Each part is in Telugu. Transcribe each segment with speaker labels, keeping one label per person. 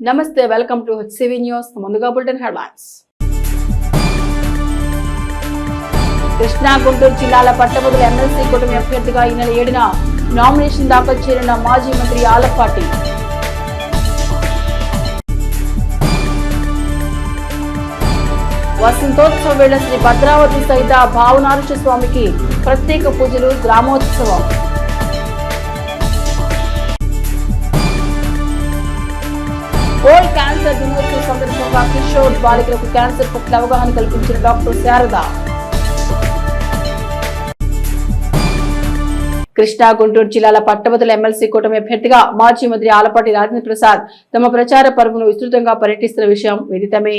Speaker 1: నమస్తే, వెల్కమ్ టు HCV న్యూస్. ముందుగా బులెటిన్ హెడ్లైన్స్. కృష్ణా గుంటూరు జిల్లాల పట్టభద్రుల ఎమ్మెల్సీ కూటమి అభ్యర్థిగా ఈ నెల 7న నామినేషన్ దాఖలు చేయనున్న మాజీ మంత్రి ఆలపాటి. వసంతోత్సవ వేళ శ్రీ భద్రావతి సహిత భావనారుష స్వామికి ప్రత్యేక పూజలు, గ్రామోత్సవం. వరల్డ్ క్యాన్సర్ దినోత్సవం సందర్భంగా కిషోర్ బాలికలకు క్యాన్సర్ పట్ల అవగాహన కల్పించిన డాక్టర్ శారద. కృష్ణా గుంటూరు జిల్లాల పట్టభద్రుల ఎమ్మెల్సీ కూటమి అభ్యర్థిగా మాజీ మంత్రి ఆలపాటి రాజేంద్ర ప్రసాద్ తమ ప్రచార పర్వను విస్తృతంగా పర్యటిస్తున్న విషయం విదితమే.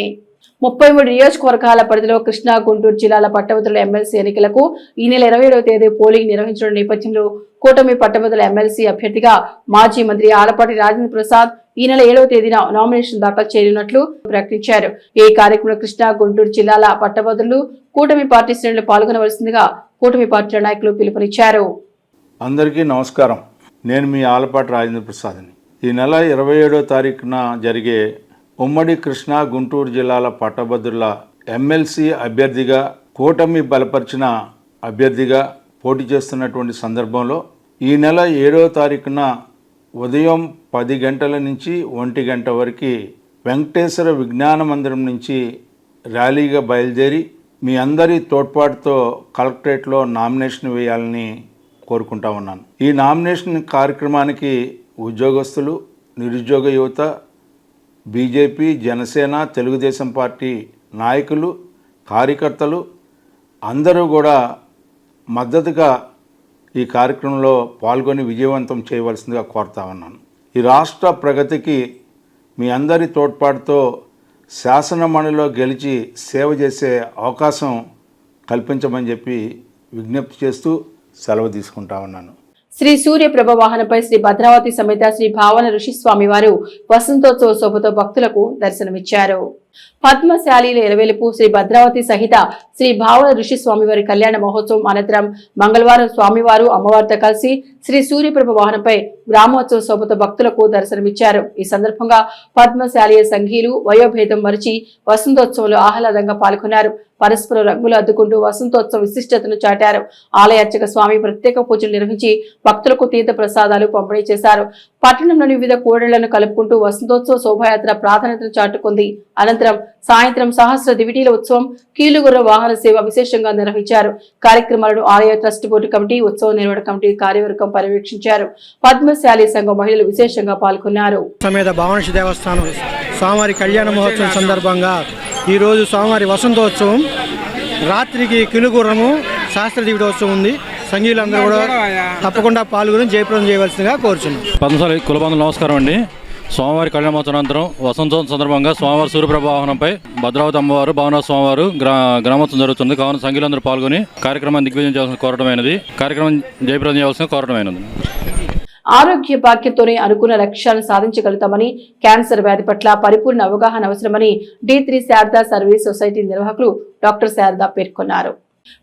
Speaker 1: 33 నియోజకవర్గాల పరిధిలో కృష్ణా గుంటూరు జిల్లాల పట్టభద్రుల ఎమ్మెల్సీ ఎన్నికలకు ఈ నెల 27వ తేదీ పోలింగ్ నిర్వహించిన నేపథ్యంలో కూటమి పట్టభద్రుల ఎమ్మెల్సీ అభ్యర్థిగా మాజీ మంత్రి ఆలపాటి రాజేంద్ర ప్రసాద్ ఈ నెల 7వ తేదీన నామినేషన్ దాఖలు చేయనున్నట్లు ప్రకటించారు. ఈ కార్యక్రమంలో కృష్ణా గుంటూరు జిల్లాల పట్టభద్రులు, కూటమి పార్టీ శ్రేణులు పాల్గొనవలసిందిగా కూటమి పార్టీల నాయకులు పిలుపునిచ్చారు.
Speaker 2: అందరికీ నమస్కారం. నేను మీ ఆలపాటి రాజేంద్ర ప్రసాద్ని. ఈ నెల 27వ తారీఖున జరిగే ఉమ్మడి కృష్ణా గుంటూరు జిల్లాల పట్టభద్రుల ఎమ్మెల్సీ అభ్యర్థిగా కూటమి బలపరిచిన అభ్యర్థిగా పోటీ చేస్తున్నటువంటి సందర్భంలో ఈ నెల 7వ తారీఖున ఉదయం 10 గంటల నుంచి 1 గంట వరకు వెంకటేశ్వర విజ్ఞాన మందిరం నుంచి ర్యాలీగా బయలుదేరి మీ అందరి తోడ్పాటుతో కలెక్టరేట్లో నామినేషన్ వేయాలని కోరుకుంటా ఉన్నాను. ఈ నామినేషన్ కార్యక్రమానికి ఉద్యోగస్తులు, నిరుద్యోగ యువత, బీజేపీ, జనసేన, తెలుగుదేశం పార్టీ నాయకులు, కార్యకర్తలు అందరూ కూడా మద్దతుగా ఈ కార్యక్రమంలో పాల్గొని విజయవంతం చేయవలసిందిగా కోరుతా ఉన్నాను. ఈ రాష్ట్ర ప్రగతికి మీ అందరి తోడ్పాటుతో శాసనమండలిలో గెలిచి సేవ చేసే అవకాశం కల్పించమని చెప్పి విజ్ఞప్తి చేస్తూ సెలవు తీసుకుంటా ఉన్నాను.
Speaker 1: శ్రీ సూర్యప్రభ వాహనపై శ్రీ భద్రావతి సమేత శ్రీ భావన ఋషిస్వామి వారు వసంతోత్సవ శోభతో భక్తులకు దర్శనమిచ్చారు. పద్మశాలీల ఎలవేలుపు శ్రీ భద్రావతి సహిత శ్రీ భావన ఋషిస్వామి వారి కళ్యాణ మహోత్సవం అనంతరం మంగళవారం స్వామివారు అమ్మవారితో కలిసి శ్రీ సూర్యప్రభ వాహనంపై గ్రామోత్సవ శోభతో భక్తులకు దర్శనమిచ్చారు. ఈ సందర్భంగా పద్మశాలీయ సంఘీయులు వయోభేదం మరిచి వసంతోత్సవంలో ఆహ్లాదంగా పాల్గొన్నారు. పరస్పర రంగులు అద్దుకుంటూ వసంతోత్సవ విశిష్టతను చాటారు. ఆలయ అర్చక స్వామి ప్రత్యేక పూజలు నిర్వహించి భక్తులకు తీర్థ ప్రసాదాలు పంపిణీ చేశారు. పట్టణంలోని వివిధ కూడళ్లను కలుపుకుంటూ వసంతోత్సవ శోభాయాత్ర ప్రాధాన్యతను చాటుకుంది. అనంతరం సాయంత్రం సహస్ర దివిటీల ఉత్సవం, కీలుగుర్ర వాహన సేవ విశేషంగా నిర్వహించారు. కార్యక్రమాలను ఆలయ ట్రస్ట్ బోర్డు కమిటీ, ఉత్సవ నిర్వహణ కమిటీ కార్యవర్గం పర్యవేక్షించారు. పద్మశాలి సంఘం మహిళలు విశేషంగా పాల్గొన్నారు.
Speaker 3: సమేత భావన దేవస్థానం స్వామివారి కళ్యాణ మహోత్సవం సందర్భంగా ఈరోజు స్వామివారి వసంతోత్సవం, రాత్రికి కిలుగుర్రము, శాస్త్ర దివిటోత్సవం ఉంది. సంగీలందరూ కూడా తప్పకుండా పాల్గొని జయప్రదం చేయవలసిందిగా కోరుచున్నాం.
Speaker 4: పద్మశాలి కులబంధులు నమస్కారం అండి. స్వామివారి కళ్యాణ మహోత్సవం అనంతరం వసంతోత్సవం సందర్భంగా స్వామివారి సూర్యప్రభ వాహనంపై భద్రావతి అమ్మవారు, భావనాథ స్వామివారు గ్రామోత్సవం జరుగుతుంది. కావున సంఘీలందరూ పాల్గొని కార్యక్రమాన్ని దిగ్విజయం చేయాల్సిన కోరటమైనది, కార్యక్రమం జయప్రదం చేయవలసిన కోరటమైనది.
Speaker 1: ఆరోగ్య భాగ్యంతోనే అనుకున్న లక్ష్యాలను సాధించగలుగుతామని, క్యాన్సర్ వ్యాధి పట్ల పరిపూర్ణ అవగాహన అవసరమని D3 శారదా సర్వీస్ సొసైటీ నిర్వాహకులు డాక్టర్ శారదా పేర్కొన్నారు.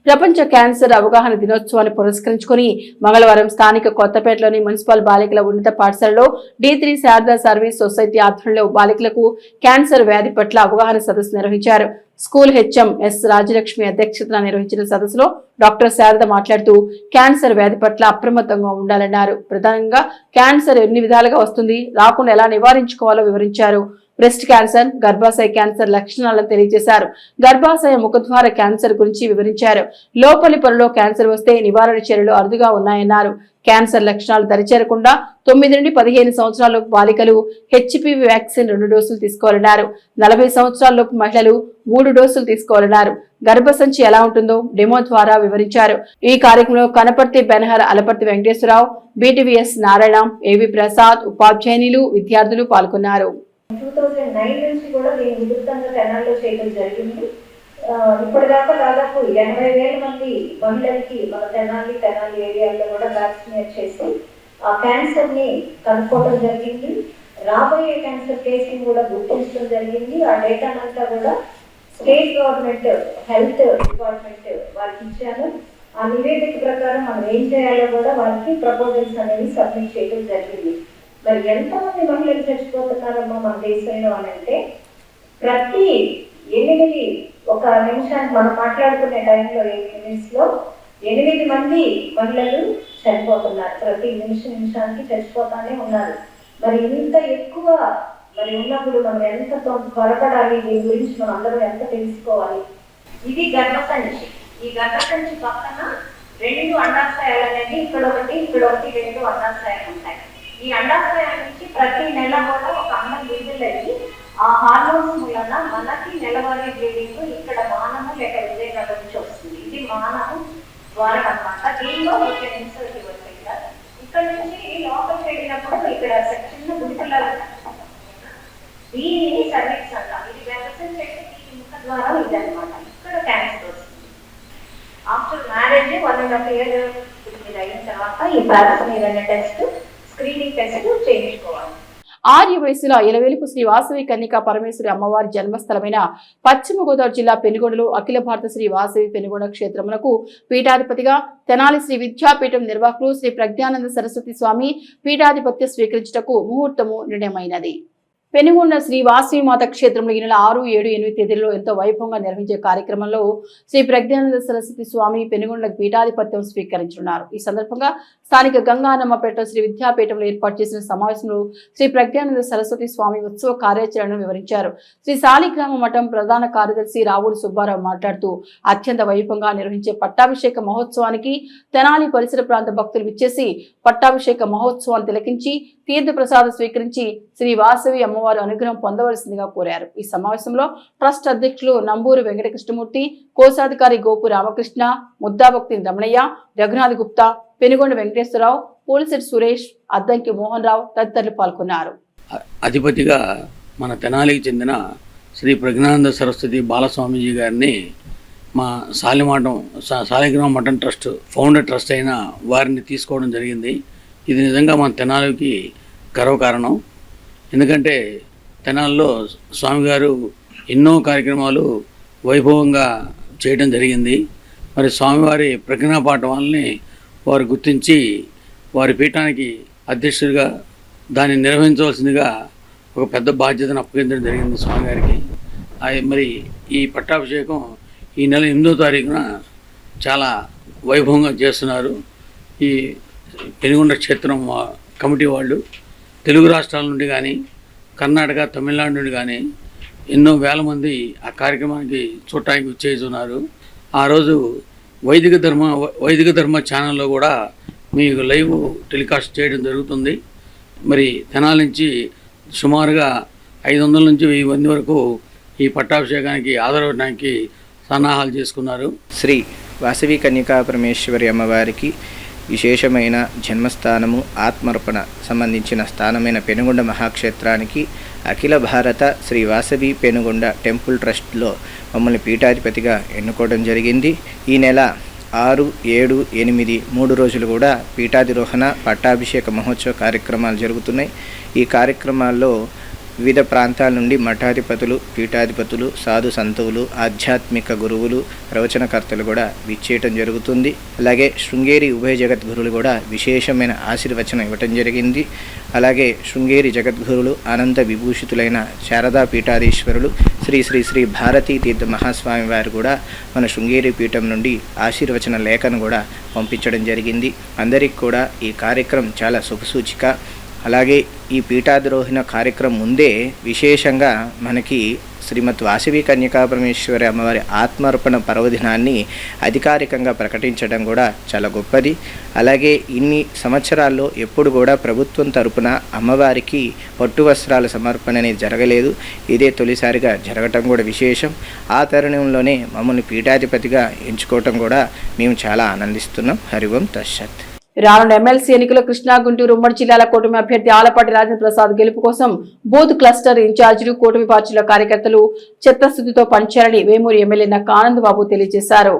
Speaker 1: ప్రపంచ క్యాన్సర్ అవగాహన దినోత్సవాన్ని పురస్కరించుకుని మంగళవారం స్థానిక కొత్తపేటలోని మున్సిపల్ బాలికల ఉన్నత పాఠశాలలో D3 శారదా సర్వీస్ సొసైటీ ఆధ్వర్యంలో బాలికలకు క్యాన్సర్ వ్యాధి పట్ల అవగాహన సదస్సు నిర్వహించారు. స్కూల్ హెచ్ఎం ఎస్ రాజలక్ష్మి అధ్యక్షతన నిర్వహించిన సదస్సులో డాక్టర్ శారద మాట్లాడుతూ క్యాన్సర్ వ్యాధి పట్ల అప్రమత్తంగా ఉండాలన్నారు. ప్రధానంగా క్యాన్సర్ ఎన్ని విధాలుగా వస్తుంది, రాకుండా ఎలా నివారించుకోవాలో వివరించారు. బ్రెస్ట్ క్యాన్సర్, గర్భాశయ క్యాన్సర్ లక్షణాలను తెలియజేశారు. గర్భాశయ ముఖద్వార క్యాన్సర్ గురించి వివరించారు. లోపలి పొరలో క్యాన్సర్ వస్తే నివారణ చర్యలు అరుదుగా ఉన్నాయన్నారు. క్యాన్సర్ లక్షణాలు దరిచేరకుండా 9 నుండి 15 సంవత్సరాలలోపు బాలికలు HPV వ్యాక్సిన్ 2 డోసులు తీసుకోవాలన్నారు. 40 సంవత్సరాలలోపు మహిళలు 3 డోసులు తీసుకోవాలన్నారు. గర్భసంచి ఎలా ఉంటుందో డెమో ద్వారా వివరించారు. ఈ కార్యక్రమంలో కనపర్తి బెనహర్, అలపర్తి వెంకటేశ్వరరావు, BTVS నారాయణ, AV ప్రసాద్, ఉపాధ్యాయులు, విద్యార్థులు పాల్గొన్నారు.
Speaker 5: 2009 నుంచి కూడా నేను విస్తృతంగా తెనాలిలో చేయడం జరిగింది. ఇప్పటిదాకా దాదాపు 80,000 మంది మహిళలకి మన తెనాలి ఏరియాలో కూడా వ్యాక్సినేట్ చేసి ఆ క్యాన్సర్ ని కనుక్కోవడం జరిగింది. రాబోయే క్యాన్సర్ కేసుని కూడా గుర్తించడం జరిగింది. ఆ డేటానంతా కూడా స్టేట్ గవర్నమెంట్ హెల్త్ డిపార్ట్మెంట్ వారికి ఇచ్చాను. ఆ నివేదిక ప్రకారం మనం ఏం చేయాలో కూడా వారికి ప్రపోజల్స్ అనేవి సబ్మిట్ చేయడం జరిగింది. మరి ఎంతమంది మహిళలు చచ్చిపోతున్నారమ్మా మన దేశంలో అని అంటే, ప్రతి 8 ఒక నిమిషానికి మనం మాట్లాడుకునే టైంలో 8 నిమిషంలో 8 మంది మహిళలు చనిపోతున్నారు. ప్రతి నిమిషానికి చచ్చిపోతానే ఉన్నారు. మరి ఇంత ఎక్కువ మరి ఉన్నప్పుడు మనం ఎంత త్వరపడాలి, దీని గురించి మనం అందరూ ఎంత తెలుసుకోవాలి. ఇది గర్భసంచి. ఈ గర్భసంచి పక్కన 2 అండాశయాలు అనేది ఇక్కడ ఒకటి 2 అండాశయాలు ఉంటాయి. ఈ అండాశయాల నుంచి ప్రతి నెల కూడా ఒక అండం విడుదలయ్యి ఆ హార్మోన్స్ మూలన మనకి నెలవారీ బ్లీడింగ్ ఇక్కడ మానము లేక విజయనగరం నుంచి వస్తుంది. ఇది మానము ద్వారా అన్నమాట. దీనిలో ఒక ఇన్సల్ట్ ఇవ్వచ్చు. ఇక్కడ నుంచి లోపలికి వెళ్ళినప్పుడు ఇక్కడ చిన్న గుడిపిల్లలు దీనిని సర్వీక్స్ అంటాం. ఇది గర్భసంచి చెట్టు దీని ముఖ ద్వారా ఇది అనమాట. ఇక్కడ క్యాన్సర్ వస్తుంది. ఆఫ్టర్ మ్యారేజ్ 1.5 years అయిన తర్వాత ఈ పారాసమీర్ అనే టెస్ట్, స్క్రీనింగ్ టెస్ట్ చేయించుకోవాలి.
Speaker 1: ఆర్య వయసులో ఇలవేలుపు శ్రీ వాసవి కన్యకా పరమేశ్వరి అమ్మవారి జన్మస్థలమైన పశ్చిమ గోదావరి జిల్లా పెనుగొండలో అఖిల భారత శ్రీ వాసవి పెనుగొండ క్షేత్రమునకు పీఠాధిపతిగా తెనాలి శ్రీ విద్యాపీఠం నిర్వాహకులు శ్రీ ప్రజ్ఞానంద సరస్వతి స్వామి పీఠాధిపత్య స్వీకరించుటకు ముహూర్తము నిర్ణయమైనది. పెనుగొండ శ్రీ వాసవి మాత క్షేత్రంలో ఈ నెల 6, 7, 8 తేదీల్లో ఎంతో వైభవంగా నిర్వహించే కార్యక్రమంలో శ్రీ ప్రజ్ఞానంద సరస్వతి స్వామి పెనుగొండ పీఠాధిపత్యం స్వీకరించున్నారు. ఈ సందర్భంగా స్థానిక గంగానమ్మపేట శ్రీ విద్యాపీఠంలో ఏర్పాటు చేసిన సమావేశంలో శ్రీ ప్రజ్ఞానంద సరస్వతి స్వామి ఉత్సవ కార్యాచరణను వివరించారు. శ్రీ సాలిగ్రామ మఠం ప్రధాన కార్యదర్శి రావుల సుబ్బారావు మాట్లాడుతూ అత్యంత వైభవంగా నిర్వహించే పట్టాభిషేక మహోత్సవానికి తెనాలి పరిసర ప్రాంత భక్తులు విచ్చేసి పట్టాభిషేక మహోత్సవాన్ని తిలకించి తీర్థ ప్రసాదం స్వీకరించి శ్రీ వాసవి అమ్మవారి అనుగ్రహం పొందవలసిందిగా కోరారు. ఈ సమావేశంలో ట్రస్ట్ అధ్యక్షులు నంబూరు వెంకటకృష్ణమూర్తి, కోశాధికారి గోపు రామకృష్ణ, ముద్దాభక్తి రమణయ్య, రఘునాథ్ గుప్తా, పెనుగొండ వెంకటేశ్వరరావు, పోలిసెట్ సురేష్, అద్దంకి మోహన్ రావు తదితరులు పాల్గొన్నారు.
Speaker 6: అధిపతిగా మన తెనాలికి చెందిన శ్రీ ప్రజ్ఞానంద సరస్వతి బాలస్వామీజీ గారిని మా సాలిగ్రామ మఠం ట్రస్ట్ ఫౌండర్ ట్రస్ట్ అయిన వారిని తీసుకోవడం జరిగింది. ఇది నిజంగా మన తెనాలికి గర్వకారణం. ఎందుకంటే తెనాలిలో స్వామిగారు ఎన్నో కార్యక్రమాలు వైభవంగా చేయడం జరిగింది. మరి స్వామివారి ప్రజ్ఞాపాఠం వాళ్ళని వారు గుర్తించి వారి పీఠానికి అధ్యక్షుడిగా దాన్ని నిర్వహించవలసిందిగా ఒక పెద్ద బాధ్యతను అప్పగించడం జరిగింది స్వామివారికి. మరి ఈ పట్టాభిషేకం ఈ నెల 8వ తారీఖున చాలా వైభవంగా చేస్తున్నారు. ఈ పెనుగొండ క్షేత్రం కమిటీ వాళ్ళు తెలుగు రాష్ట్రాల నుండి కానీ కర్ణాటక, తమిళనాడు నుండి కానీ ఎన్నో వేల మంది ఆ కార్యక్రమానికి చూడటానికి వచ్చేస్తున్నారు. ఆ రోజు వైదిక ధర్మ ఛానల్లో కూడా మీకు లైవ్ టెలికాస్ట్ చేయడం జరుగుతుంది. మరి తెనాలి నుంచి సుమారుగా 500 నుంచి 1000 మంది వరకు ఈ పట్టాభిషేకానికి హాజరవడానికి సన్నాహాలు చేసుకున్నారు.
Speaker 7: శ్రీ వాసవి కన్యకా పరమేశ్వరి అమ్మవారికి విశేషమైన జన్మస్థానము, ఆత్మర్పణ సంబంధించిన స్థానమైన పెనుగొండ మహాక్షేత్రానికి అఖిల భారత శ్రీ వాసవి పెనుగొండ టెంపుల్ ట్రస్ట్లో మమ్మల్ని పీఠాధిపతిగా ఎన్నుకోవడం జరిగింది. ఈ నెల 6, 7, 8 3 రోజులు కూడా పీఠాధిరోహణ, పట్టాభిషేక మహోత్సవ కార్యక్రమాలు జరుగుతున్నాయి. ఈ కార్యక్రమాల్లో వివిధ ప్రాంతాల నుండి మఠాధిపతులు, పీఠాధిపతులు, సాధు సంతువులు, ఆధ్యాత్మిక గురువులు, ప్రవచనకర్తలు కూడా విచ్చేయటం జరుగుతుంది. అలాగే శృంగేరి ఉభయ జగద్గురులు కూడా విశేషమైన ఆశీర్వచనం ఇవ్వటం జరిగింది. అలాగే శృంగేరి జగద్గురులు అనంత విభూషితులైన శారదా పీఠాధీశ్వరులు శ్రీ శ్రీ శ్రీ భారతీ తీర్థ మహాస్వామి వారు కూడా మన శృంగేరి పీఠం నుండి ఆశీర్వచన లేఖను కూడా పంపించడం జరిగింది. అందరికీ కూడా ఈ కార్యక్రమం చాలా శుభసూచిక. అలాగే ఈ పీఠాధిరోహణ కార్యక్రమం ముందే విశేషంగా మనకి శ్రీమద్ వాసవి కన్యకా పరమేశ్వరి అమ్మవారి ఆత్మార్పణ పర్వదినాన్ని అధికారికంగా ప్రకటించడం కూడా చాలా గొప్పది. అలాగే ఇన్ని సంవత్సరాల్లో ఎప్పుడు కూడా ప్రభుత్వం తరపున అమ్మవారికి పట్టు వస్త్రాల సమర్పణ అనేది జరగలేదు. ఇదే తొలిసారిగా జరగటం కూడా విశేషం. ఆ తరుణంలోనే మమ్మల్ని పీఠాధిపతిగా ఎంచుకోవటం కూడా మేము చాలా ఆనందిస్తున్నాం. హరి ఓం తత్సత్.
Speaker 1: రానున్న ఎమ్మెల్సీ ఎన్నికల్లో కృష్ణా, గుంటూరు ఉమ్మడి జిల్లాల కూటమి అభ్యర్థి ఆలపాటి రాజేంద్ర ప్రసాద్ గెలుపు కోసం బూత్ క్లస్టర్ ఇన్ఛార్జీలు, కూటమి పార్టీల కార్యకర్తలు చిత్తశుద్ధితో పనిచేయాలని వేమూరు ఎమ్మెల్యే నక్క ఆనంద్ బాబు తెలియజేశారు.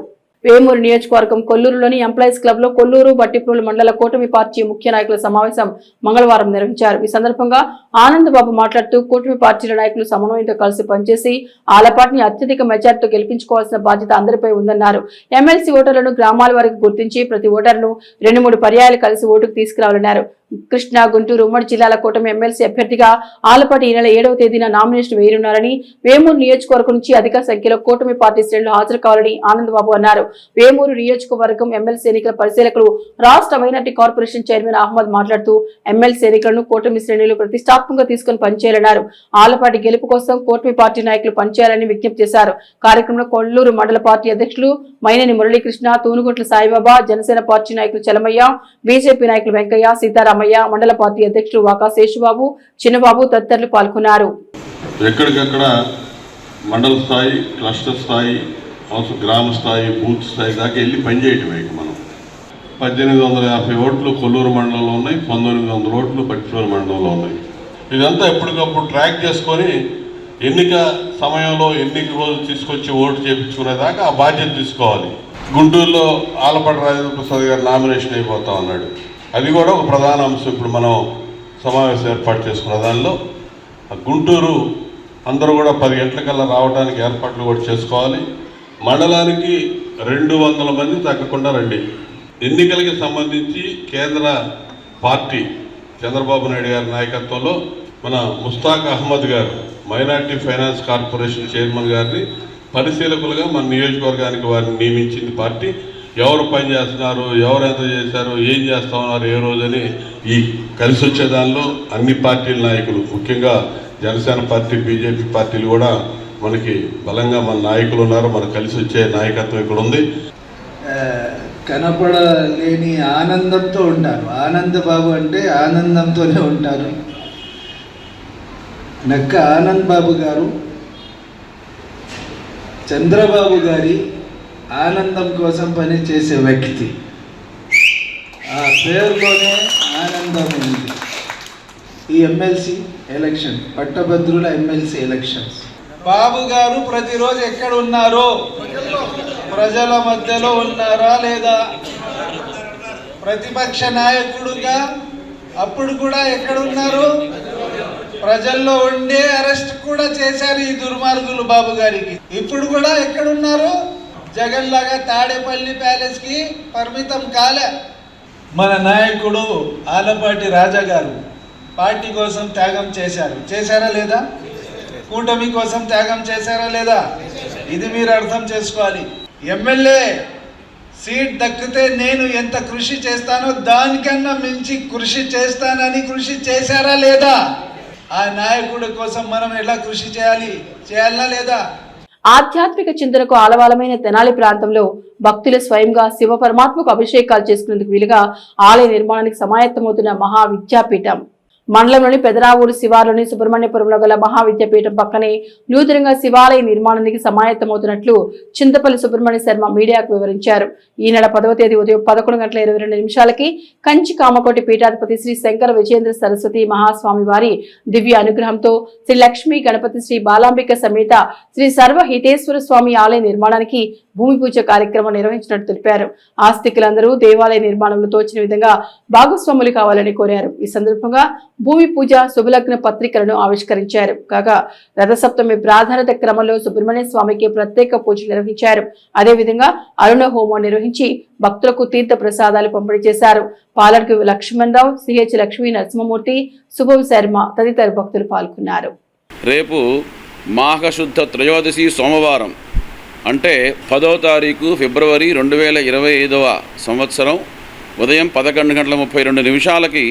Speaker 1: వేమూరు నియోజకవర్గం కొల్లూరులోని ఎంప్లాయీస్ క్లబ్ లో కొల్లూరు, బట్టిప్రోలు మండల కూటమి పార్టీ ముఖ్య నాయకుల సమావేశం మంగళవారం నిర్వహించారు. ఈ సందర్భంగా ఆనంద్ బాబు మాట్లాడుతూ కూటమి పార్టీల నాయకులు సమన్వయంతో కలిసి పనిచేసి ఆలపాటిని అత్యధిక మెజార్టీతో గెలిపించుకోవాల్సిన బాధ్యత అందరిపై ఉందన్నారు. ఎమ్మెల్సీ ఓటర్లను గ్రామాల వరకు గుర్తించి ప్రతి ఓటర్ను 2-3 పర్యాయాలు కలిసి ఓటుకు తీసుకురావాలన్నారు. కృష్ణా గుంటూరు ఉమ్మడి జిల్లాల కూటమి ఎమ్మెల్సీ అభ్యర్థిగా ఆలపాటి ఈ నెల 7వ తేదీన నామినేషన్ వేయనున్నారని, వేమూరు నియోజకవర్గం నుంచి అధిక సంఖ్యలో కూటమి పార్టీ శ్రేణులు హాజరు కావాలని ఆనందబాబు అన్నారు. వేమూరు నియోజకవర్గం ఎమ్మెల్సీ ఎన్నికల పరిశీలకులు రాష్ట్ర మైనార్టీ కార్పొరేషన్ చైర్మన్ అహ్మద్ మాట్లాడుతూ ఎమ్మెల్సీ ఎన్నికలను కూటమి శ్రేణులు ప్రతిష్టాత్మకంగా తీసుకుని పనిచేయాలన్నారు. ఆలపాటి గెలుపు కోసం కూటమి పార్టీ నాయకులు పనిచేయాలని విజ్ఞప్తి చేశారు. కార్యక్రమంలో కొల్లూరు మండల పార్టీ అధ్యక్షులు మైనేని మురళీకృష్ణ, తూనుగుంట్ల సాయిబాబా, జనసేన పార్టీ నాయకులు చలమయ్య, బీజేపీ నాయకులు వెంకయ్య, సీతారామయ్య, మండల పార్టీ అధ్యక్షులు వాకా శేషుబాబు, చిన్నబాబు తదితరులు పాల్గొన్నారు.
Speaker 8: ఎక్కడికక్కడ మండల స్థాయి, క్లస్టర్ స్థాయి, గ్రామ స్థాయి, బూత్ స్థాయి దాకా వెళ్ళి పనిచేయటమే. మనం 1850 ఓట్లు కొల్లూరు మండలంలో ఉన్నాయి, 1900 ఓట్లు పట్టిపూరు మండలంలో ఉన్నాయి. ఇదంతా ఎప్పటికప్పుడు ట్రాక్ చేసుకొని ఎన్నిక సమయంలో ఎన్నిక రోజు తీసుకొచ్చి ఓటు చేయించుకునేదాకా ఆ బాధ్యత తీసుకోవాలి. గుంటూరులో ఆలపాటి రాజేంద్ర ప్రసాద్ గారు నామినేషన్ అయిపోతా ఉన్నాడు. అది కూడా ఒక ప్రధాన అంశం. ఇప్పుడు మనం సమావేశం ఏర్పాటు చేసుకున్న దానిలో గుంటూరు అందరూ కూడా 10 గంటలకల్లా రావడానికి ఏర్పాట్లు కూడా చేసుకోవాలి. మండలానికి 200 మంది తగ్గకుండా రండి. ఎన్నికలకి సంబంధించి కేంద్ర పార్టీ చంద్రబాబు నాయుడు గారి నాయకత్వంలో మన ముస్తాక్ అహ్మద్ గారు మైనార్టీ ఫైనాన్స్ కార్పొరేషన్ చైర్మన్ గారిని పరిశీలకులుగా మన నియోజకవర్గానికి వారిని నియమించింది పార్టీ. ఎవరు పని చేస్తున్నారు, ఎవరు ఎంత చేశారు, ఏం చేస్తా ఉన్నారు, ఏ రోజని ఈ కలిసి వచ్చే దానిలో అన్ని పార్టీల నాయకులు, ముఖ్యంగా జనసేన పార్టీ, బీజేపీ పార్టీలు కూడా మనకి బలంగా మన నాయకులు ఉన్నారు. మనకు కలిసి వచ్చే నాయకత్వం ఇక్కడ ఉంది.
Speaker 9: కనపడలేని ఆనందంతో ఉంటారు. ఆనందబాబు అంటే ఆనందంతోనే ఉంటారు. నక్క ఆనంద్ బాబు గారు చంద్రబాబు గారి ఆనందం కోసం పనిచేసే వ్యక్తి. ఆ పేరులోనే ఆనందం ఉంది. ఈ ఎమ్మెల్సీ ఎలక్షన్, పట్టభద్రుల ఎమ్మెల్సీ ఎలక్షన్స్, బాబు గారు ప్రతిరోజు ఎక్కడ ఉన్నారో, ప్రజల మధ్యలో ఉన్నారా లేదా? ప్రతిపక్ష నాయకుడుగా అప్పుడు కూడా ఎక్కడ ఉన్నారు? ప్రజల్లో ఉండే అరెస్ట్ కూడా చేశారు ఈ దుర్మార్గులు బాబు గారికి. ఇప్పుడు కూడా ఎక్కడున్నారు? జగన్ లాగా తాడేపల్లి ప్యాలెస్ కి పరిమితం కాలే. మన నాయకుడు ఆలపాటి రాజా గారు పార్టీ కోసం త్యాగం చేశారా లేదా? కూటమి కోసం త్యాగం చేశారా లేదా? ఇది మీరు అర్థం చేసుకోవాలి. ఎమ్మెల్యే సీట్ దక్కితే నేను ఎంత కృషి చేస్తానో దానికన్నా మించి కృషి చేస్తానని కృషి చేశారా లేదా? ఆ నాయకుడి కోసం మనం ఎలా కృషి చేయాలా లేదా?
Speaker 1: ఆధ్యాత్మిక చింతనకు ఆలవాలమైన తెనాలి ప్రాంతంలో భక్తులు స్వయంగా శివ పరమాత్మకు అభిషేకాలు చేసుకునేందుకు వీలుగా ఆలయ నిర్మాణానికి సమాయత్తమవుతున్న మహా విద్యాపీఠం మండలంలోని పెదరావూరు శివారులోని సుబ్రహ్మణ్యపురంలో గల మహావిద్యాపీఠం పక్కనే నూతనంగా శివాలయ నిర్మాణానికి సమాయత్తమవుతున్నట్లు చింతపల్లి సుబ్రహ్మణ్య శర్మ మీడియాకు వివరించారు. ఈ నెల 10వ తేదీ ఉదయం 11:22 కంచి కామకోటి పీఠాధిపతి శ్రీ శంకర విజయేంద్ర సరస్వతి మహాస్వామి వారి దివ్య అనుగ్రహంతో శ్రీ లక్ష్మీ గణపతి శ్రీ బాలాంబిక సమేత శ్రీ సర్వహితేశ్వర స్వామి ఆలయ నిర్మాణానికి భూమి పూజ కార్యక్రమం నిర్వహించినట్టు తెలిపారు. ఆస్తికులందరూ దేవాలయ నిర్మాణంలో తోచిన విధంగా భాగస్వాములు కావాలని కోరారు. ఈ సందర్భంగా భూమి పూజ శుభలగ్న పత్రికలను ఆవిష్కరించారు. కాగా రథసప్తమి ప్రాధాన్యత క్రమంలో సుబ్రహ్మణ్య స్వామికి ప్రత్యేక పూజలు నిర్వహించారు. అదేవిధంగా అరుణ హోమం నిర్వహించి భక్తులకు తీర్థ ప్రసాదాలు పంపిణీ చేశారు. పాలర్కు లక్ష్మణరావు, సిహెచ్ లక్ష్మీ నరసింహమూర్తి, శుభం శర్మ తదితర భక్తులు పాల్గొన్నారు.
Speaker 10: రేపు మాఘశుద్ధ త్రయోదశి సోమవారం అంటే 10వ తారీఖు ఫిబ్రవరి 2025వ సంవత్సరం ఉదయం 11:32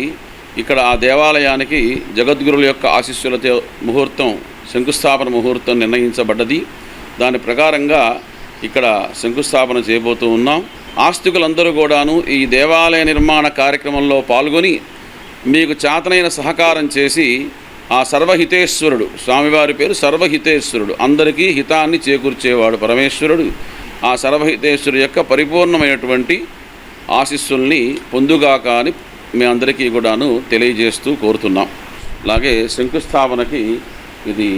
Speaker 10: ఇక్కడ ఆ దేవాలయానికి జగద్గురుల యొక్క ఆశీస్సులతో ముహూర్తం, శంకుస్థాపన ముహూర్తం నిర్ణయించబడ్డది. దాని ప్రకారంగా ఇక్కడ శంకుస్థాపన చేయబోతూ ఉన్నాం. ఆస్తికులందరూ కూడాను ఈ దేవాలయ నిర్మాణ కార్యక్రమంలో పాల్గొని మీకు చేతనైన సహకారం చేసి ఆ సర్వహితేశ్వరుడు, స్వామివారి పేరు సర్వహితేశ్వరుడు, అందరికీ హితాన్ని చేకూర్చేవాడు పరమేశ్వరుడు. ఆ సర్వహితేశ్వరుడు యొక్క పరిపూర్ణమైనటువంటి ఆశీస్సుల్ని పొందుగాక అని మీ అందరికీ కూడాను తెలియజేస్తూ కోరుతున్నాం. అలాగే శంకుస్థాపనకి ఇది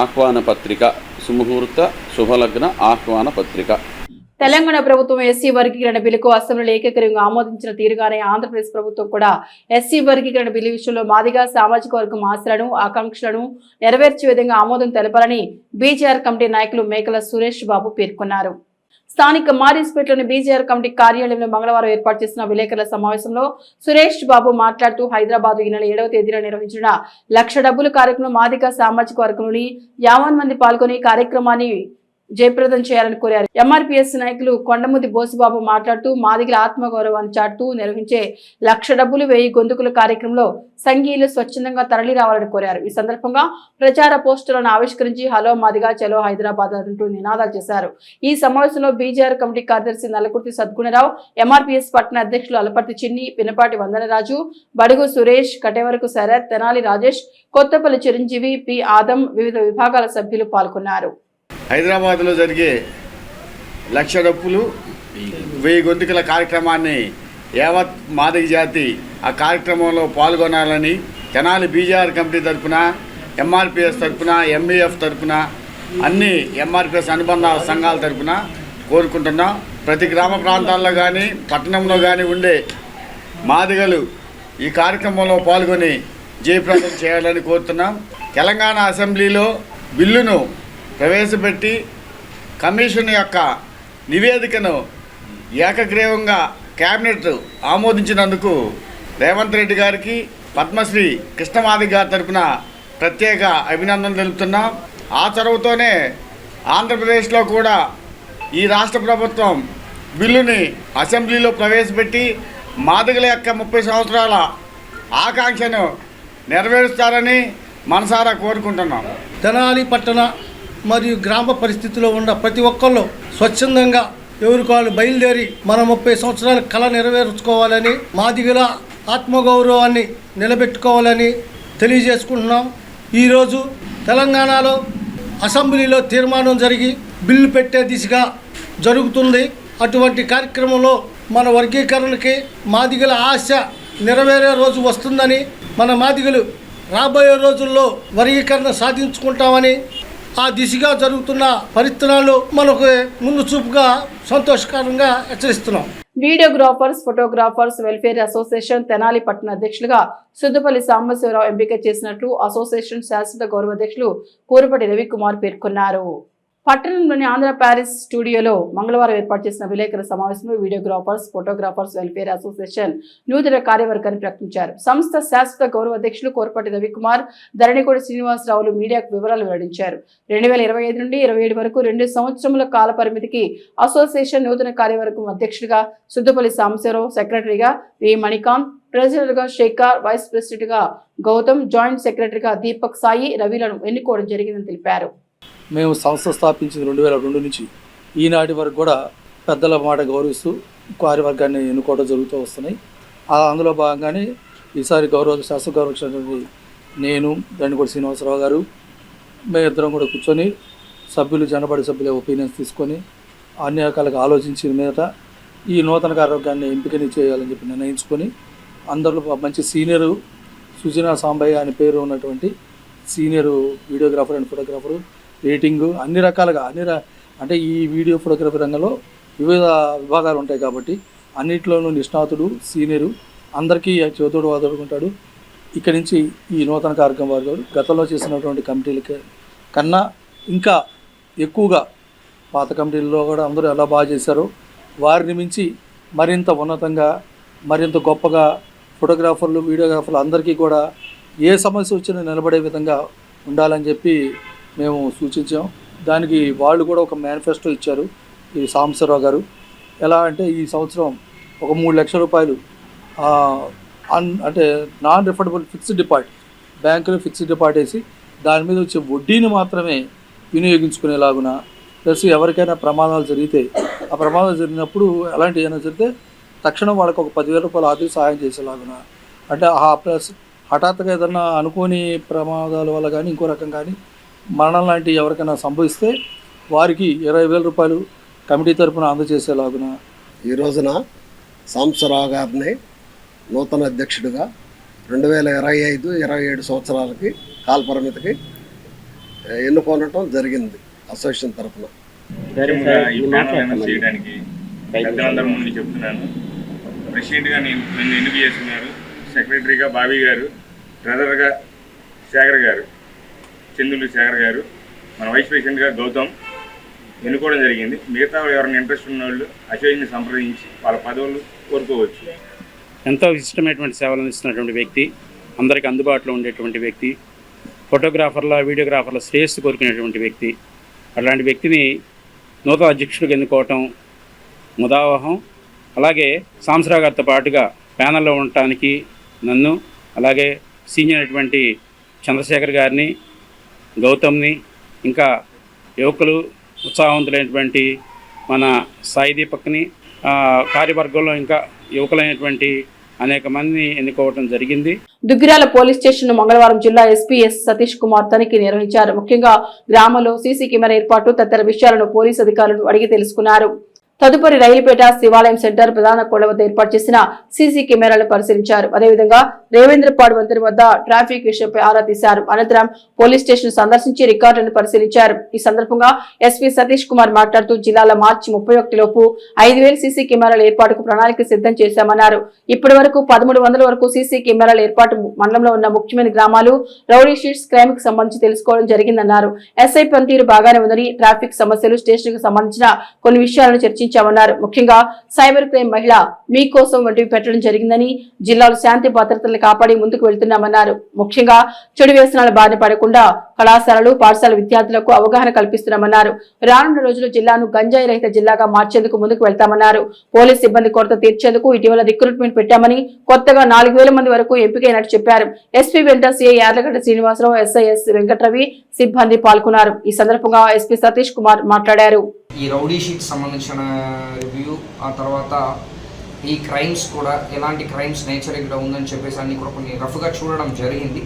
Speaker 10: ఆహ్వాన పత్రిక, సుముహూర్త శుభలగ్న ఆహ్వాన పత్రిక.
Speaker 1: తెలంగాణ ప్రభుత్వం ఎస్సీ వర్గీకరణ బిల్లుకు అసెంబ్లీలో ఏకగ్రీవంగా ఆమోదించిన తీరుగానే ఆంధ్రప్రదేశ్ ప్రభుత్వం కూడా ఎస్సీ వర్గీకరణ బిల్లు విషయంలో మాదిగా సామాజిక వర్గం ఆశలను, ఆకాంక్షలను నెరవేర్చే విధంగా ఆమోదం తెలపాలని బీజేఆర్ కమిటీ నాయకులు మేకల సురేష్ బాబు పేర్కొన్నారు. స్థానిక మారిస్పేటలోని బీజేఆర్ కమిటీ కార్యాలయంలో మంగళవారం ఏర్పాటు చేసిన విలేకరుల సమావేశంలో సురేష్ బాబు మాట్లాడుతూ హైదరాబాద్ ఈ నెల 7వ తేదీన నిర్వహించిన లక్ష డబ్బులు కార్యక్రమం మాదిగ సామాజిక వర్గంలోని 50 మంది పాల్గొని కార్యక్రమాన్ని జయప్రదం చేయాలని కోరారు. ఎంఆర్పీఎస్ నాయకులు కొండముది బోసుబాబు మాట్లాడుతూ మాదిగల ఆత్మగౌరవాన్ని చాటుతూ నిర్వహించే లక్ష డబ్బులు 1000 గొంతుకుల కార్యక్రమంలో సంఘీయులు స్వచ్ఛందంగా తరలి రావాలని కోరారు. ఈ సందర్భంగా ప్రచార పోస్టులను ఆవిష్కరించి హలో మాదిగా చలో హైదరాబాద్ అంటూ నినాదాలు చేశారు. ఈ సమావేశంలో బీజేఆర్ కమిటీ కార్యదర్శి నల్లకుర్తి సద్గుణరావు, ఎంఆర్పీఎస్ పట్టణ అధ్యక్షులు అలపర్తి చిన్ని, పినపాటి వందనరాజు, బడుగు సురేష్, కటేవరకు శరత్, తెనాలి రాజేష్, కొత్తపల్లి చిరంజీవి, పి ఆదం, వివిధ విభాగాల సభ్యులు పాల్గొన్నారు.
Speaker 11: హైదరాబాద్లో జరిగే లక్ష డప్పులు 1000 గొంతుకల కార్యక్రమాన్ని యావత్ మాదిగ జాతి ఆ కార్యక్రమంలో పాల్గొనాలని తెనాలి బీజేఆర్ కమిటీ తరఫున, ఎంఆర్పీఎస్ తరఫున, ఎంబీఎఫ్ తరఫున, అన్ని ఎంఆర్పీఎస్ అనుబంధ సంఘాల తరఫున కోరుకుంటున్నాం. ప్రతి గ్రామ ప్రాంతాల్లో కానీ పట్టణంలో కానీ ఉండే మాదిగలు ఈ కార్యక్రమంలో పాల్గొని జయప్రదం చేయాలని కోరుతున్నాం. తెలంగాణ అసెంబ్లీలో బిల్లును ప్రవేశపెట్టి కమిషన్ యొక్క నివేదికను ఏకగ్రీవంగా కేబినెట్ ఆమోదించినందుకు రేవంత్ రెడ్డి గారికి, పద్మశ్రీ కృష్ణమాది గారి తరఫున ప్రత్యేక అభినందనలు తెలుపుతున్నాం. ఆ చొరవతోనే ఆంధ్రప్రదేశ్లో కూడా ఈ రాష్ట్ర ప్రభుత్వం బిల్లుని అసెంబ్లీలో ప్రవేశపెట్టి మాదిగల యొక్క 30 సంవత్సరాల ఆకాంక్షను నెరవేరుస్తారని మనసారా కోరుకుంటున్నాం.
Speaker 3: తెనాలి పట్టణ మరియు గ్రామ పరిస్థితిలో ఉన్న ప్రతి ఒక్కళ్ళు స్వచ్ఛందంగా ఎవరికి వాళ్ళు బయలుదేరి మన 30 సంవత్సరాల కళ నెరవేర్చుకోవాలని, మాదిగల ఆత్మగౌరవాన్ని నిలబెట్టుకోవాలని తెలియజేసుకుంటున్నాం. ఈరోజు తెలంగాణలో అసెంబ్లీలో తీర్మానం జరిగి బిల్లు పెట్టే దిశగా జరుగుతుంది. అటువంటి కార్యక్రమంలో మన వర్గీకరణకి మాదిగల ఆశ నెరవేరే రోజు వస్తుందని, మన మాదిగలు రాబోయే రోజుల్లో వర్గీకరణ సాధించుకుంటామని, ఆ దిశగా జరుగుతున్న పరిస్థితులు మనకు ముందు చూపుగా సంతోషకరంగా హెచ్చరిస్తున్నాం.
Speaker 1: Videographers, photographers welfare association Tenali పట్టణ అధ్యక్షులుగా సుద్దపల్లి సాంబశివరావు ఎంపిక చేసినట్లు అసోసియేషన్ శాశ్వత గౌరవ అధ్యక్షులు కూరపటి రవికుమార్ పేర్కొన్నారు. పట్టణంలోని ఆంధ్ర ప్యారిస్ స్టూడియోలో మంగళవారం ఏర్పాటు చేసిన విలేకరుల సమావేశంలో వీడియోగ్రాఫర్స్, ఫోటోగ్రాఫర్స్ వెల్ఫేర్ అసోసియేషన్ నూతన కార్యవర్గాన్ని ప్రకటించారు. సంస్థ శాశ్వత గౌరవ అధ్యక్షులు కోరపటి రవికుమార్, ధరణికోడి శ్రీనివాసరావులు మీడియాకు వివరాలు వెల్లడించారు. 2025 నుండి 27 వరకు 2 సంవత్సరముల కాల పరిమితికి అసోసియేషన్ నూతన కార్యవర్గం అధ్యక్షుడిగా సుద్దపల్లి సాంబశివరావు, సెక్రటరీగా వి మణికాంత్, ట్రెజరర్గా శేఖర్, వైస్ ప్రెసిడెంట్గా గౌతమ్, జాయింట్ సెక్రటరీగా దీపక్ సాయి, రవిలను ఎన్నుకోవడం జరిగిందని తెలిపారు.
Speaker 12: మేము సంస్థ స్థాపించిన 2002 నుంచి ఈనాటి వరకు కూడా పెద్దల మాట గౌరవిస్తూ కార్యవర్గాన్ని ఎన్నుకోవడం జరుగుతూ వస్తున్నాయి. అందులో భాగంగానే ఈసారి శాశ్వత గౌరవ నేను, దండికోటి శ్రీనివాసరావు గారు, మేమిద్దరం కూడా కూర్చొని సభ్యులు, జనబడి సభ్యుల ఒపీనియన్స్ తీసుకొని అన్ని రకాలుగా ఆలోచించిన మీద ఈ నూతన కార్యవర్గాన్ని ఎంపికని చేయాలని చెప్పి నిర్ణయించుకొని, అందరిలో మంచి సీనియరు సుజనా సాంబయ్య అనే పేరు ఉన్నటువంటి senior videographer and photographer, rating అన్ని రకాలుగా అంటే ఈ వీడియో ఫోటోగ్రఫీ రంగంలో వివిధ విభాగాలు ఉంటాయి కాబట్టి అన్నింటిలోనూ నిష్ణాతుడు, సీనియరు, అందరికీ చదువుడు వాదుకుంటాడు. ఇక్కడి నుంచి ఈ నూతన కార్యక్రమం వారు గతంలో చేసినటువంటి కమిటీలకి కన్నా ఇంకా ఎక్కువగా పాత కమిటీల్లో కూడా అందరూ ఎలా బాగా చేశారో వారిని మించి మరింత ఉన్నతంగా, మరింత గొప్పగా ఫోటోగ్రాఫర్లు, వీడియోగ్రాఫర్లు అందరికీ కూడా ఏ సమస్య వచ్చినా నిలబడే విధంగా ఉండాలని చెప్పి మేము సూచించాం. దానికి వాళ్ళు కూడా ఒక మేనిఫెస్టో ఇచ్చారు ఈ సాంబశివరావు గారు. ఎలా అంటే ఈ సంవత్సరం ఒక 3 లక్షల రూపాయలు అంటే నాన్ రిఫండబుల్ ఫిక్స్డ్ డిపాజిట్, బ్యాంకులో ఫిక్స్డ్ డిపాజిట్ వేసి దాని మీద వచ్చే వడ్డీని మాత్రమే వినియోగించుకునేలాగున, ప్లస్ ఎవరికైనా ప్రమాదాలు జరిగితే ఆ ప్రమాదాలు జరిగినప్పుడు అలాంటి ఏమైనా జరిగితే తక్షణం వాళ్ళకి ఒక 10,000 రూపాయలు ఆర్థిక సహాయం చేసేలాగున, అంటే ప్లస్ హఠాత్తుగా ఏదన్నా అనుకోని ప్రమాదాల వల్ల కానీ ఇంకో రకం కానీ మరణం లాంటివి ఎవరికైనా సంభవిస్తే వారికి 20,000 రూపాయలు కమిటీ తరఫున అందజేసేలాగున
Speaker 13: ఈ రోజున సాంబశివరావు గారిని నూతన అధ్యక్షుడిగా 2025-27 సంవత్సరాలకి కాలపరిమితికి ఎన్నుకోవటం జరిగింది అసోసియేషన్ తరఫున.
Speaker 14: చేయడానికి పెద్దలందరి ముందు చెప్తున్నాను. ప్రెసిడెంట్గా నన్ను ఎన్నిక చేస్తున్నారు. సెక్రటరీగా బాబీ గారు, ట్రెజరర్గా శేఖర్ గారు, చందులు శేఖర్ గారు, మన వైస్ ప్రెసిడెంట్గా గౌతమ్, ఎన్నుకోవడం జరిగింది. మిగతా ఎవరైనా ఇంట్రెస్ట్ ఉన్న వాళ్ళు అశోక్ని సంప్రదించి వాళ్ళ పదవులు కోరుకోవచ్చు.
Speaker 15: ఎంతో విశిష్టమైనటువంటి సేవలు అందిస్తున్నటువంటి వ్యక్తి, అందరికీ అందుబాటులో ఉండేటువంటి వ్యక్తి, ఫోటోగ్రాఫర్ల వీడియోగ్రాఫర్ల శ్రేయస్సు కోరుకునేటువంటి వ్యక్తి. అలాంటి వ్యక్తిని నూతన అధ్యక్షుడిగా ఎన్నుకోవటం ముదావహం. అలాగే సాంబశివరావు గారితో పాటుగా ప్యానల్లో ఉండటానికి నన్ను, అలాగే సీనియర్ అయినటువంటి చంద్రశేఖర్ గారిని, గౌతమ్ని, ఇంకా యువకులు ఉత్సాహవంతులైనటువంటి మన సాయి దీపక్ని, కార్యవర్గంలో ఇంకా యువకులైనటువంటి అనేక మందిని ఎన్నుకోవడం జరిగింది.
Speaker 1: దుగ్గిరాల పోలీస్ స్టేషన్ మంగళవారం జిల్లా ఎస్పీ ఎస్ సతీష్ కుమార్ తనిఖీ నిర్వహించారు. ముఖ్యంగా గ్రామంలో సీసీ కెమెరా ఏర్పాటు తదితర విషయాలను పోలీసు అధికారులను అడిగి తెలుసుకున్నారు. తదుపరి రైలుపేట శివాలయం సెంటర్ ప్రధాన కోళ్ల వద్ద ఏర్పాటు చేసిన సీసీ కెమెరాలను పరిశీలించారు. అదేవిధంగా రేవేంద్రపాడు వంతెన వద్ద ట్రాఫిక్ విషయంపై ఆరా తీశారు. అనంతరం పోలీస్ స్టేషన్ సందర్శించి రికార్డులను పరిశీలించారు. ఈ సందర్భంగా ఎస్పీ సతీష్ కుమార్ మాట్లాడుతూ జిల్లాలో మార్చి 31 లోపు 5,000 సీసీ కెమెరాల ఏర్పాటుకు ప్రణాళిక సిద్ధం చేశామన్నారు. ఇప్పటి వరకు 1,300 వరకు సీసీ కెమెరాల ఏర్పాటు మండలంలో ఉన్న ముఖ్యమైన గ్రామాలు, రౌడీ షీట్స్, క్రైమ్ కి సంబంధించి తెలుసుకోవడం జరిగిందన్నారు. ఎస్ఐ పనితీరు బాగానే ఉందని, ట్రాఫిక్ సమస్యలు, స్టేషన్ కు సంబంధించిన కొన్ని విషయాలను చర్చించామన్నారు. ముఖ్యంగా సైబర్ క్రైమ్, మహిళ మీకోసం వంటివి పెట్టడం జరిగిందని, జిల్లాలో శాంతి భద్రతలను కాపాడి ముందుకు వెళ్తున్నామన్నారు. ముఖ్యంగా చెడు వ్యసనాల బారిన పడకుండా కళాశాలలు, పాఠశాల విద్యార్థులకు అవగాహన కల్పిస్తున్నామన్నారు. రానున్న రోజుల్లో జిల్లాను గంజాయి రహిత జిల్లాగా మార్చేందుకు ముందుకు వెళ్తామన్నారు. పోలీస్ సిబ్బంది కొరత తీర్చేందుకు ఇటీవల రిక్రూట్మెంట్ పెట్టామని, కొత్తగా 4,000 మంది వరకు ఎంపికైనట్టు చెప్పారు. ఎస్పీ వెంట సిఐ యార్లగడ్డ శ్రీనివాసరావు, ఎస్ఐఎస్ వెంకట్రవి సిబ్బంది పాల్గొన్నారు. ఈ సందర్భంగా ఎస్పీ సతీష్ కుమార్ మాట్లాడారు.
Speaker 16: ఈ రౌడీ షీట్ సంబంధించిన రివ్యూ, ఆ తర్వాత ఈ క్రైమ్స్ కూడా ఎలాంటి క్రైమ్స్ నేచర్ ఇక్కడ ఉందని చెప్పేసి అన్ని కూడా కొన్ని రఫ్గా చూడడం జరిగింది.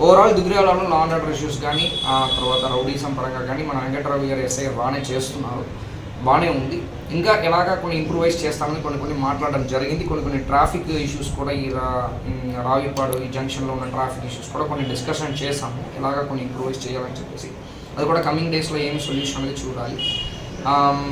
Speaker 16: ఓవరాల్ దుగ్గిరాలలో లా అండ్ ఆర్డర్ ఇష్యూస్ కానీ, ఆ తర్వాత రౌడీసం పరంగా కానీ మన వెంకటరావు గారు ఎస్ఐ బాగానే చేస్తున్నారు, బాగానే ఉంది. ఇంకా ఎలాగా కొన్ని ఇంప్రూవైజ్ చేస్తామని కొన్ని మాట్లాడడం జరిగింది. కొన్ని ట్రాఫిక్ ఇష్యూస్ కూడా ఈ రావిపాడు ఈ జంక్షన్లో ఉన్న ట్రాఫిక్ ఇష్యూస్ కూడా కొన్ని డిస్కషన్ చేసాము, ఎలాగా కొన్ని ఇంప్రూవైజ్ చేయాలని చెప్పేసి. అది కూడా కమింగ్ డేస్లో ఏమి సొల్యూషన్ అనేది చూడాలి.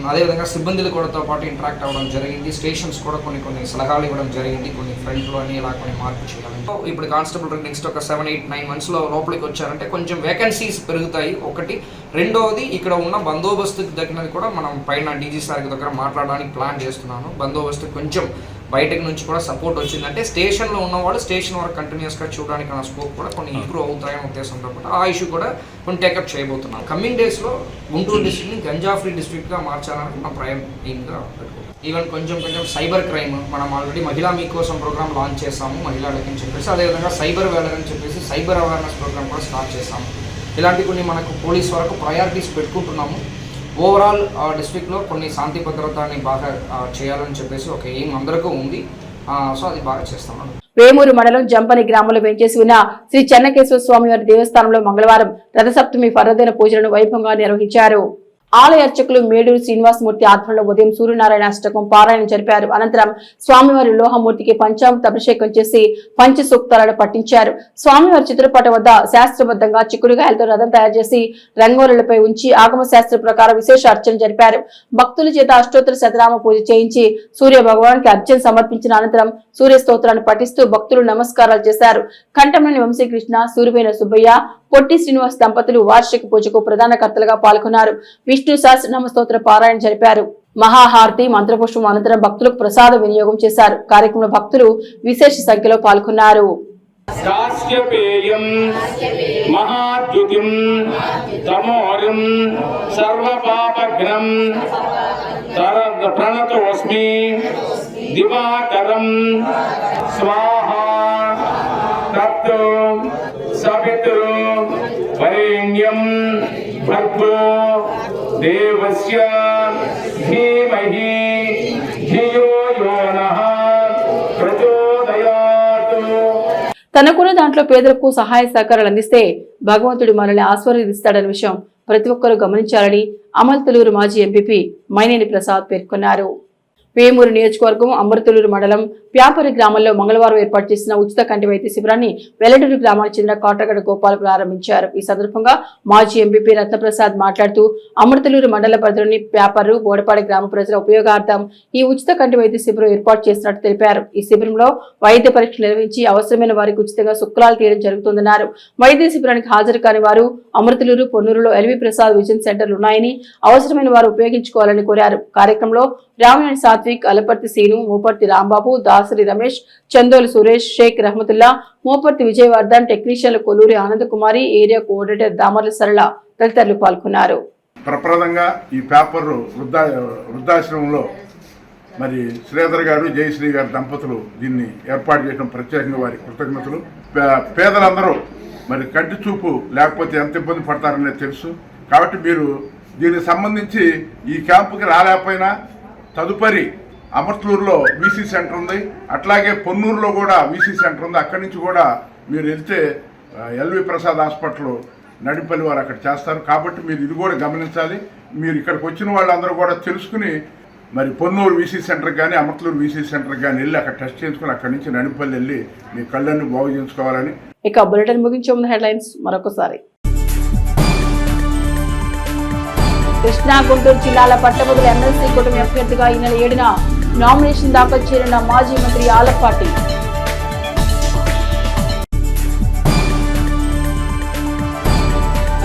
Speaker 16: అదేవిధంగా సిబ్బందులు కూడాతో పాటు ఇంటరాక్ట్ అవ్వడం జరిగింది. స్టేషన్స్ కూడా కొన్ని సలహాలు ఇవ్వడం జరిగింది, కొన్ని ఫ్రంట్లో అని ఇలా కొన్ని మార్పు చేయాలని. ఇప్పుడు కానిస్టేబుల్ నెక్స్ట్ ఒక 7-8-9 మంత్స్లో లోపలికి వచ్చారంటే కొంచెం వేకెన్సీస్ పెరుగుతాయి ఒకటి. రెండవది ఇక్కడ ఉన్న బందోబస్తుకి తగినది కూడా మనం పైన డీజీ సార్ దగ్గర మాట్లాడడానికి ప్లాన్ చేస్తున్నాను. బందోబస్తు కొంచెం బయటకు నుంచి కూడా సపోర్ట్ వచ్చిందంటే స్టేషన్లో ఉన్నవాళ్ళు స్టేషన్ వరకు కంటిన్యూస్గా చూడడానికి నా స్కోప్ కూడా కొన్ని ఇంప్రూవ్ అవుతాయనే ఉద్దేశంతో కూడా ఆ ఇష్యూ కూడా కొన్ని టేకప్ చేయబోతున్నాం. కమింగ్ డేస్లో గుంటూరు డిస్ట్రిక్ట్ని గంజా ఫ్రీ డిస్ట్రిక్ట్గా మార్చాలని నా ఎయిమ్గా పెట్టుకుంటాం. ఈవెన్ కొంచెం సైబర్ క్రైమ్ మనం ఆల్రెడీ మహిళా మీకోసం ప్రోగ్రామ్ లాంచ్ చేసాము మహిళలకి అని చెప్పేసి. అదేవిధంగా సైబర్ వేలర్ అని చెప్పేసి సైబర్ అవేర్నెస్ ప్రోగ్రామ్ కూడా స్టార్ట్ చేసాము. ఇలాంటి కొన్ని మనకు పోలీస్ వరకు ప్రయారిటీస్ పెట్టుకుంటున్నాము. ఓవరాల్ డిస్ట్రిక్ట్లో కొన్ని శాంతి భద్రతని బాగా చేయాలని చెప్పేసి ఒక ఎయిమ్ అందరికీ ఉంది. సో అది బాగా చేస్తాం.
Speaker 1: వేమూరు మండలం జంపని గ్రామంలో వెంచేసి ఉన్న శ్రీ చెన్నకేశ్వర స్వామి వారి దేవస్థానంలో మంగళవారం రథసప్తమి పర్వదిన పూజలను వైభవంగా నిర్వహించారు. ఆలయ అర్చకులు మేడూరు శ్రీనివాసమూర్తి ఆధ్వర్యంలో ఉదయం సూర్యనారాయణ అష్టకం పారాయణం జరిపారు. అనంతరం స్వామివారి లోహమూర్తికి పంచామృత అభిషేకం చేసి పంచసూక్తాలను పట్టించారు. స్వామివారి చిత్రపటం వద్ద శాస్త్రబద్ధంగా చిక్కుడుగాయలతో రథం తయారు చేసి రంగోరులపై ఉంచి ఆగమ శాస్త్ర ప్రకారం విశేష అర్చన జరిపారు. భక్తుల చేత అష్టోత్తర శతనామ పూజ చేయించి సూర్య భగవానికి అర్చన సమర్పించిన అనంతరం సూర్య స్తోత్రాన్ని పఠిస్తూ భక్తులు నమస్కారాలు చేశారు. కంఠంలోని వంశీకృష్ణ, సూర్యవేణ సుబ్బయ్య, పొట్టి శ్రీనివాస్ దంపతులు వార్షిక పూజకు ప్రధాన కర్తలుగా పాల్గొన్నారు. విష్ణు సహస్రనామ స్తోత్ర పారాయణ జరిపారు. మహాహారతి, మంత్రపుష్పం అనంతరం భక్తులకు ప్రసాద వినియోగం చేశారు. కార్యక్రమంలో భక్తులు విశేష సంఖ్యలో పాల్గొన్నారు.
Speaker 17: వరేణ్యం భర్గో దేవస్య ధీమహి ధియో యో నః ప్రచోదయాత్.
Speaker 1: తనకున్న దాంట్లో పేదలకు సహాయ సహకారాలు అందిస్తే భగవంతుడు మనల్ని ఆశీర్వదిస్తాడనే విషయం ప్రతి ఒక్కరూ గమనించాలని అమల్తలూరు మాజీ ఎంపీపీ మైనేని ప్రసాద్ పేర్కొన్నారు. వేమూరు నియోజకవర్గం అమృతలూరు మండలం ప్యాపరి గ్రామంలో మంగళవారం ఏర్పాటు చేసిన ఉచిత కంటి వైద్య శిబిరాన్ని వెల్లటూరు గ్రామానికి చెందిన కాట్రగడ్డ గోపాల్ ప్రారంభించారు. ఈ సందర్భంగా మాజీ ఎంపీపీ రత్నప్రసాద్ మాట్లాడుతూ అమృతలూరు మండల పరిధిలోని ప్యాపరు బోడపాడి గ్రామ ప్రజల ఉపయోగార్థం ఈ ఉచిత కంటి వైద్య శిబిరం ఏర్పాటు చేసినట్టు తెలిపారు. ఈ శిబిరంలో వైద్య పరీక్షలు నిర్వహించి అవసరమైన వారికి ఉచితంగా శుక్లాలు తీయడం జరుగుతుందన్నారు. వైద్య శిబిరానికి హాజరు కాని వారు అమృతలూరు, పొన్నూరులో ఎల్వి ప్రసాద్ విజన్ సెంటర్లు ఉన్నాయని అవసరమైన వారు ఉపయోగించుకోవాలని కోరారు. కార్యక్రమంలో రామయాణి సాత్విక్, అలపర్తి సీను, మోపర్తి రాంబాబు, దాసరి రమేష్, చందోలు సురేష్, షేక్ రహమతుల్లా, మోపర్తి విజయవర్ధన్, టెక్నీషియన్లు కొల్లూరి ఆనందకుమారి, ఏరియా కోఆర్డినేటర్ దామర్ల సరళ తదితరులు పాల్గొన్నారు.
Speaker 18: ప్రప్రదంగా ఈ పేపర్ వృద్ధాశ్రమంలో మరి శ్రీధర్ గారు, జయశ్రీ గారు దంపతులు దీన్ని ఏర్పాటు చేయడం ప్రత్యేకంగా వారి కృతజ్ఞతలు. పేదలందరూ మరి కంటి చూపు లేకపోతే ఎంత ఇబ్బంది పడతారనేది తెలుసు. కాబట్టి మీరు దీనికి సంబంధించి ఈ క్యాంపుకి రాలేకపోయినా తదుపరి అమర్తలూరులో వీసీ సెంటర్ ఉంది, అట్లాగే పొన్నూరులో కూడా వీసీ సెంటర్ ఉంది. అక్కడి నుంచి కూడా మీరు వెళ్తే ఎల్వి ప్రసాద్ హాస్పిటల్ నడిపల్లి వారు అక్కడ చేస్తారు. కాబట్టి మీరు ఇది కూడా గమనించాలి. మీరు ఇక్కడికి వచ్చిన వాళ్ళందరూ కూడా తెలుసుకుని మరి పొన్నూరు వీసీ సెంటర్కి కానీ అమర్తలూరు వీసీ సెంటర్కి కానీ వెళ్ళి అక్కడ టెస్ట్ చేసుకుని అక్కడి నుంచి నడిపల్లి వెళ్ళి మీ కళ్ళన్ని బాగు చేయించుకోవాలని.
Speaker 1: ఇక బులెటిన్ ముగించే ముందు హెడ్లైన్స్ మరొకసారి. కృష్ణా, గుంటూరు జిల్లాల పట్టభద్రుల ఎమ్మెల్సీ కూటమి అభ్యర్థిగా ఈ నెల 7న నామినేషన్ దాఖలు చేయనున్న మాజీ మంత్రి ఆలపాటి.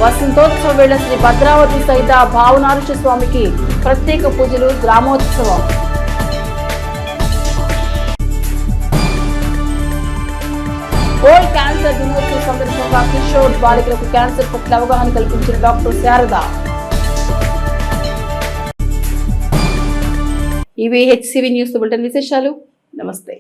Speaker 1: వసంతోత్సవ వేళ శ్రీ భద్రావతి సహిత భావనారుష స్వామికి ప్రత్యేక పూజలు, గ్రామోత్సవం. వరల్డ్ క్యాన్సర్ దినోత్సవం సందర్భంగా కిషోర్ బాలికలకు క్యాన్సర్ పట్ల అవగాహన కల్పించిన డాక్టర్ శారద. ఇవి హెచ్సివి న్యూస్ బులెటిన్ విశేషాలు. నమస్తే.